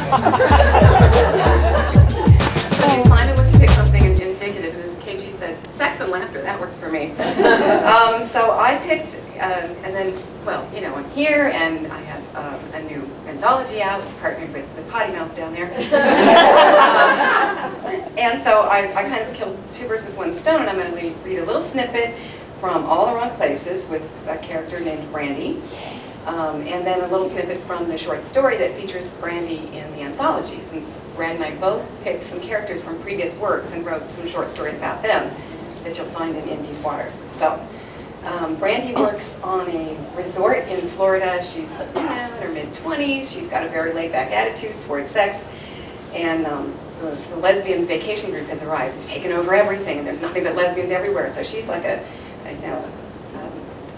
The assignment was to pick something indicative, and as KG said, sex and laughter, that works for me. So I picked, and then, well, you know, I'm here, and I have a new anthology out, partnered with the Potty Mouth down there. And so I kind of killed two birds with one stone, and I'm going to read a little snippet from All the Wrong Places with a character named Brandy. And then a little snippet from the short story that features Brandy in the anthology, since Brad and I both picked some characters from previous works and wrote some short stories about them that you'll find in Deep Waters. So Brandy works on a resort in Florida. She's in her mid-20s. She's got a very laid-back attitude toward sex. And the lesbians vacation group has arrived. They've taken over everything, and there's nothing but lesbians everywhere. So she's like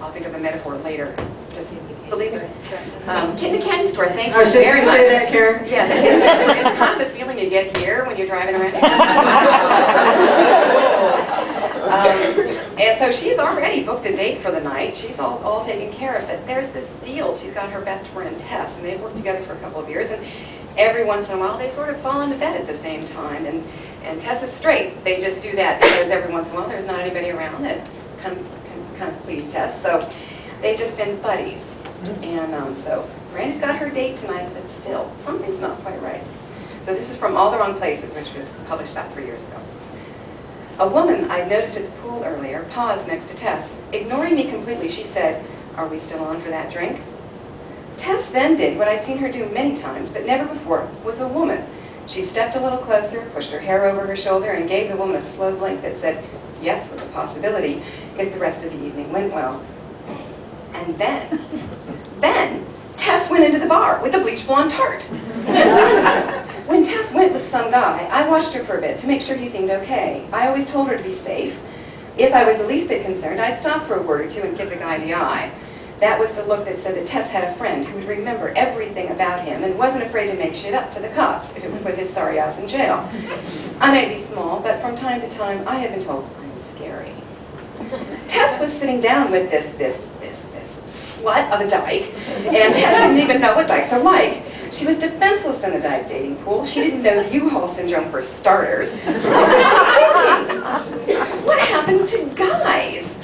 I'll think of a metaphor later. Just believe it. Kitten candy store, thank you very much. Say that, Karen? Yes, it's kind of the feeling you get here when you're driving around. And so she's already booked a date for the night. She's all taken care of. But there's this deal. She's got her best friend, Tess, and they've worked together for a couple of years. And every once in a while, they sort of fall into bed at the same time. And Tess is straight. They just do that because every once in a while, there's not anybody around that can kind of please Tess. So they've just been buddies. And so Brandy's got her date tonight, but still, something's not quite right. So this is from All the Wrong Places, which was published about 3 years ago. A woman I'd noticed at the pool earlier paused next to Tess. Ignoring me completely, she said, "Are we still on for that drink?" Tess then did what I'd seen her do many times, but never before, with a woman. She stepped a little closer, pushed her hair over her shoulder, and gave the woman a slow blink that said, yes, with a possibility, if the rest of the evening went well. And then Tess went into the bar with the bleach blonde tart. When Tess went with some guy, I watched her for a bit to make sure he seemed okay. I always told her to be safe. If I was the least bit concerned, I'd stop for a word or two and give the guy the eye. That was the look that said that Tess had a friend who would remember everything about him and wasn't afraid to make shit up to the cops if it would put his sorry ass in jail. I may be small, but from time to time, I have been told I'm scary. Tess was sitting down with this slut of a dyke, and Tess didn't even know what dykes are like. She was defenseless in the dyke dating pool. She didn't know the U-Haul syndrome for starters. What was she thinking? What happened to guys?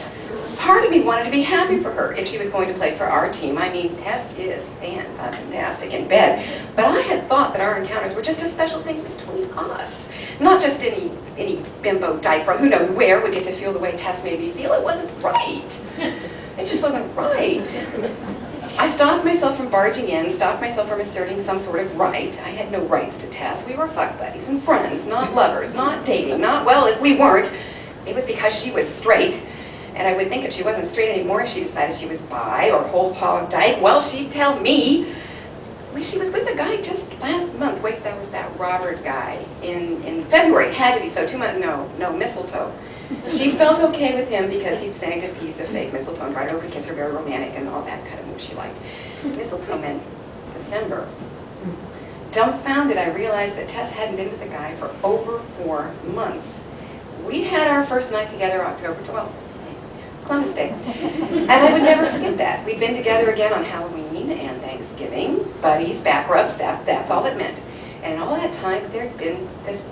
Part of me wanted to be happy for her if she was going to play for our team. I mean, Tess is fantastic in bed, but I had thought that our encounters were just a special thing between us. Not just any bimbo dyke from who knows where would get to feel the way Tess made me feel. It wasn't right. It just wasn't right. I stopped myself from barging in, stopped myself from asserting some sort of right. I had no rights to Tess. We were fuck buddies and friends, not lovers, not dating, not, well, if we weren't, it was because she was straight. And I would think if she wasn't straight anymore, if she decided she was bi or whole hog dyke, well, she'd tell me. Well, she was with a guy just last month. Wait, that was that Robert guy in February. It had to be so. 2 months, no, mistletoe. She felt okay with him because he'd snagged a piece of fake mistletoe and brought it over to kiss her, very romantic and all that kind of move she liked. Mistletoe meant December. Dumbfounded, I realized that Tess hadn't been with the guy for over 4 months. We had our first night together October 12th. Columbus Day. And I would never forget that. We'd been together again on Halloween and Thanksgiving, buddies, back rubs, that's all it meant. And all that time, there'd been this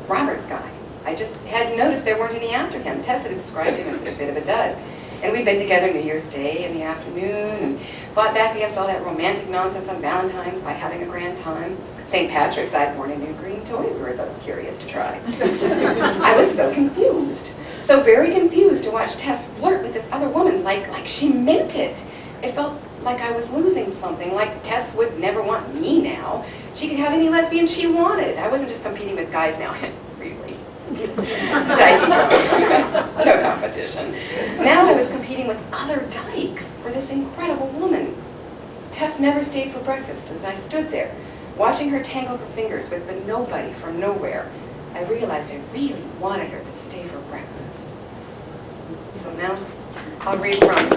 Robert guy. I just hadn't noticed there weren't any after him. Tess had described him as a bit of a dud. And we'd been together New Year's Day in the afternoon and fought back against all that romantic nonsense on Valentine's by having a grand time. St. Patrick's, I'd worn a new green toy we were both curious to try. I was so confused. So very confused to watch Tess flirt with this other woman like she meant it. It felt like I was losing something, like Tess would never want me now. She could have any lesbian she wanted. I wasn't just competing with guys now, really. No competition. Now I was competing with other dykes for this incredible woman. Tess never stayed for breakfast. As I stood there, watching her tangle her fingers with the nobody from nowhere, I realized I really wanted her to stay for breakfast. So now I'll read from